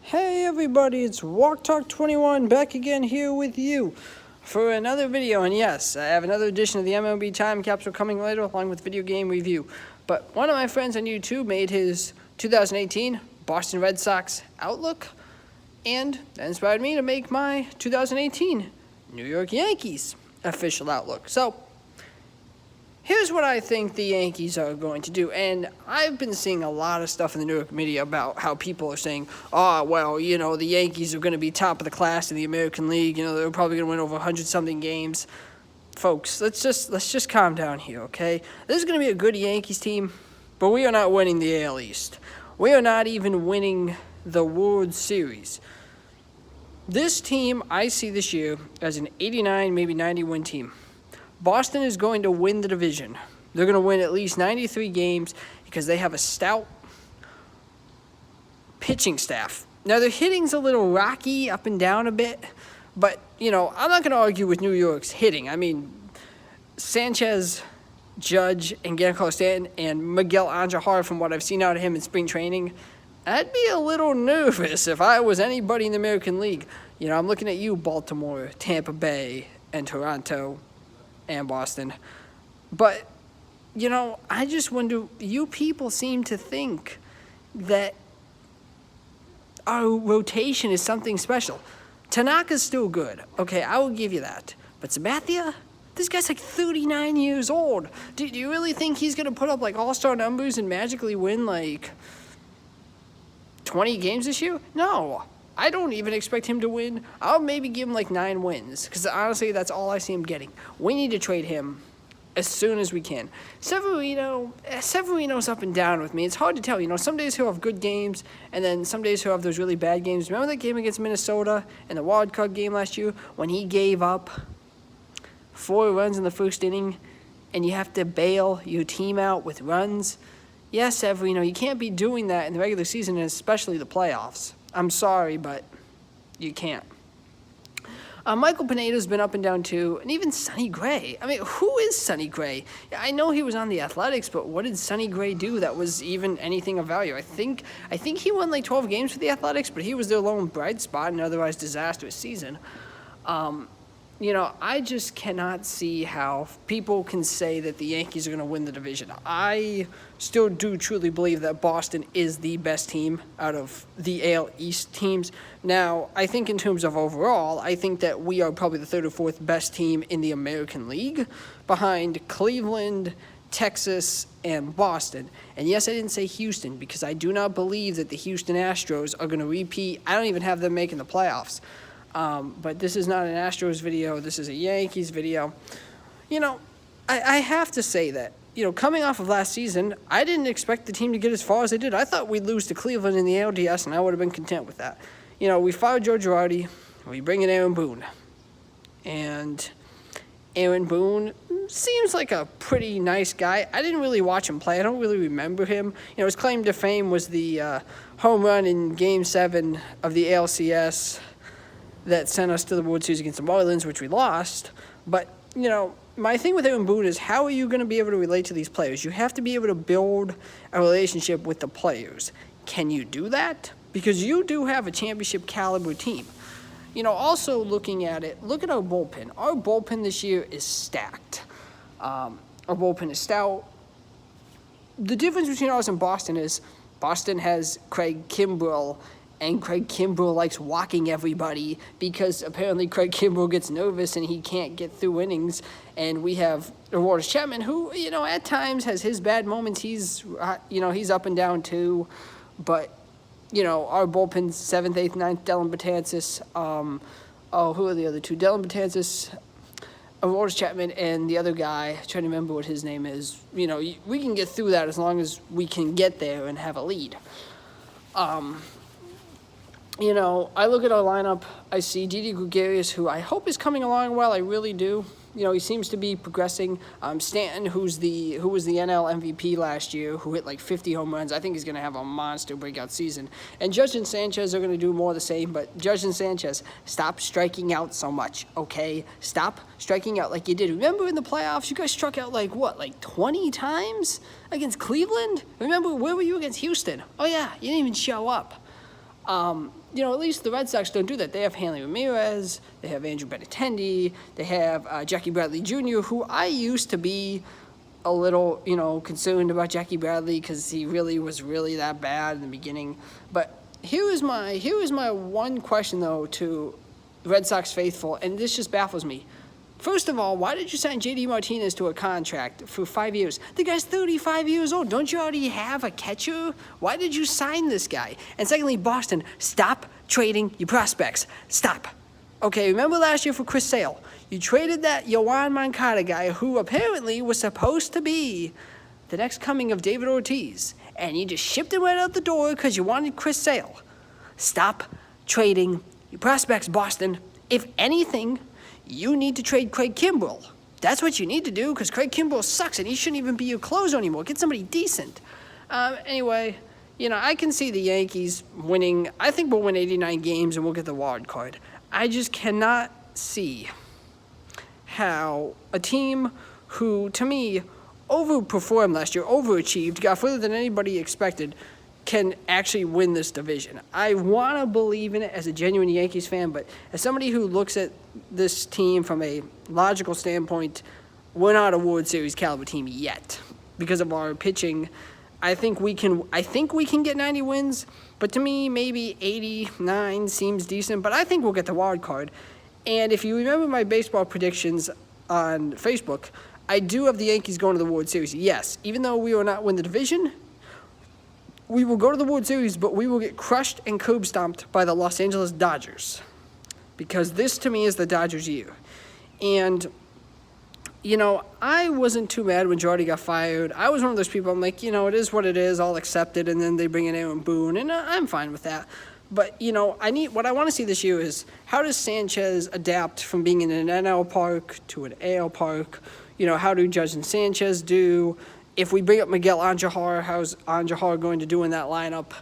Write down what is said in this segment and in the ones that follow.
Hey everybody, it's Walk Talk 21 back again here with you for another video. And yes, I have another edition of the MLB Time Capsule coming later along with video game review. But one of my friends on YouTube made his 2018 Boston Red Sox outlook, and that inspired me to make my 2018 New York Yankees official outlook. So here's what I think the Yankees are going to do. And I've been seeing a lot of stuff in the New York media about how people are saying, the Yankees are going to be top of the class in the American League. They're probably going to win over 100-something games. Folks, let's just calm down here, okay? This is going to be a good Yankees team, but we are not winning the AL East. We are not even winning the World Series. This team, I see this year as an 89, maybe 90-win team. Boston is going to win the division. They're going to win at least 93 games because they have a stout pitching staff. Now, their hitting's a little rocky up and down a bit, but, I'm not going to argue with New York's hitting. I mean, Sanchez, Judge, and Giancarlo Stanton, and Miguel Andujar, from what I've seen out of him in spring training, I'd be a little nervous if I was anybody in the American League. I'm looking at you, Baltimore, Tampa Bay, and Toronto, and Boston. But, I just wonder, you people seem to think that our rotation is something special. Tanaka's still good. Okay, I will give you that. But Sabathia, this guy's like 39 years old. Do you really think he's going to put up like all-star numbers and magically win like 20 games this year? No. I don't even expect him to win. I'll maybe give him like 9 wins, because honestly, that's all I see him getting. We need to trade him as soon as we can. Severino's up and down with me. It's hard to tell. Some days he'll have good games, and then some days he'll have those really bad games. Remember that game against Minnesota in the wild card game last year when he gave up 4 runs in the first inning, and you have to bail your team out with runs? Yes, Severino, you can't be doing that in the regular season, and especially the playoffs. I'm sorry, but you can't. Michael Pineda's been up and down too, and even Sonny Gray. I mean, who is Sonny Gray? I know he was on the Athletics, but what did Sonny Gray do that was even anything of value? I think he won like 12 games for the Athletics, but he was their lone bright spot in an otherwise disastrous season. I just cannot see how people can say that the Yankees are going to win the division. I still do truly believe that Boston is the best team out of the AL East teams. Now, I think in terms of overall, I think that we are probably the 3rd or 4th best team in the American League, behind Cleveland, Texas, and Boston. And yes, I didn't say Houston, because I do not believe that the Houston Astros are going to repeat. I don't even have them making the playoffs. But this is not an Astros video. This is a Yankees video. I have to say that, coming off of last season, I didn't expect the team to get as far as they did. I thought we'd lose to Cleveland in the ALDS, and I would have been content with that. We fired Joe Girardi. We bring in Aaron Boone. And Aaron Boone seems like a pretty nice guy. I didn't really watch him play. I don't really remember him. His claim to fame was the home run in Game 7 of the ALCS that sent us to the World Series against the Marlins, which we lost. But, my thing with Aaron Boone is, how are you going to be able to relate to these players? You have to be able to build a relationship with the players. Can you do that? Because you do have a championship caliber team. Also looking at it, look at our bullpen. Our bullpen this year is stacked. Our bullpen is stout. The difference between ours and Boston is Boston has Craig Kimbrell, and Craig Kimbrell likes walking everybody because apparently Craig Kimbrell gets nervous and he can't get through innings. And we have Aroldis Chapman, who, at times has his bad moments. He's up and down too. But, our bullpen's 7th, 8th, 9th, Dellin Betances. Who are the other two? Dellin Betances, Aroldis Chapman, and the other guy, I'm trying to remember what his name is. We can get through that as long as we can get there and have a lead. I look at our lineup, I see Didi Gregorius, who I hope is coming along well. I really do. He seems to be progressing. Stanton, who was the NL MVP last year, who hit like 50 home runs. I think he's going to have a monster breakout season. And Judge and Sanchez are going to do more of the same. But Judge and Sanchez, stop striking out so much, okay? Stop striking out like you did. Remember in the playoffs, you guys struck out like 20 times against Cleveland? Remember, where were you against Houston? Oh, yeah, you didn't even show up. At least the Red Sox don't do that. They have Hanley Ramirez, they have Andrew Benintendi, they have Jackie Bradley Jr., who I used to be a little, concerned about Jackie Bradley because he really was that bad in the beginning. But here is my one question, though, to Red Sox faithful, and this just baffles me. First of all, why did you sign J.D. Martinez to a contract for 5 years? The guy's 35 years old. Don't you already have a catcher? Why did you sign this guy? And secondly, Boston, stop trading your prospects. Stop. Okay, remember last year for Chris Sale? You traded that Yoan Moncada guy who apparently was supposed to be the next coming of David Ortiz, and you just shipped him right out the door because you wanted Chris Sale. Stop trading your prospects, Boston. If anything, you need to trade Craig Kimbrell. That's what you need to do because Craig Kimbrell sucks and he shouldn't even be your closer anymore. Get somebody decent. Anyway, I can see the Yankees winning. I think we'll win 89 games and we'll get the wild card. I just cannot see how a team who, to me, overperformed last year, overachieved, got further than anybody expected, can actually win this division. I want to believe in it as a genuine Yankees fan, but as somebody who looks at this team from a logical standpoint, we're not a World Series caliber team yet because of our pitching. I think we can get 90 wins, but to me, maybe 89 seems decent, but I think we'll get the wild card. And if you remember my baseball predictions on Facebook, I do have the Yankees going to the World Series. Yes, even though we will not win the division, we will go to the World Series, but we will get crushed and curb stomped by the Los Angeles Dodgers. Because this, to me, is the Dodgers' year. And, I wasn't too mad when Jordy got fired. I was one of those people, I'm like, it is what it is. I'll accept it. And then they bring in Aaron Boone, and I'm fine with that. But, what I want to see this year is how does Sanchez adapt from being in an NL park to an AL park? How do Judge and Sanchez do? If we bring up Miguel Andujar, how's Andujar going to do in that lineup?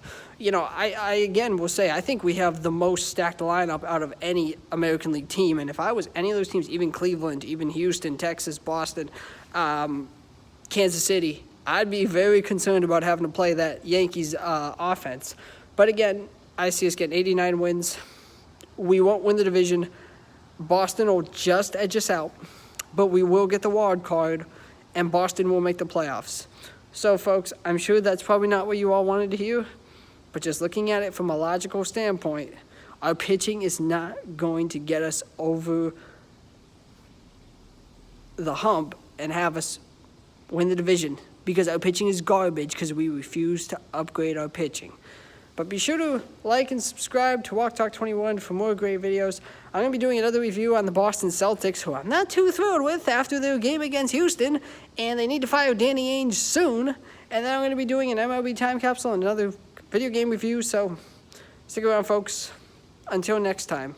I again will say I think we have the most stacked lineup out of any American League team. And if I was any of those teams, even Cleveland, even Houston, Texas, Boston, Kansas City, I'd be very concerned about having to play that Yankees offense. But again, I see us getting 89 wins. We won't win the division. Boston will just edge us out, but we will get the wild card, and Boston will make the playoffs. So, folks, I'm sure that's probably not what you all wanted to hear, but just looking at it from a logical standpoint, our pitching is not going to get us over the hump and have us win the division because our pitching is garbage because we refuse to upgrade our pitching. But be sure to like and subscribe to Walk Talk 21 for more great videos. I'm going to be doing another review on the Boston Celtics, who I'm not too thrilled with after their game against Houston, and they need to fire Danny Ainge soon. And then I'm going to be doing an MLB time capsule and another video game review, so stick around, folks. Until next time.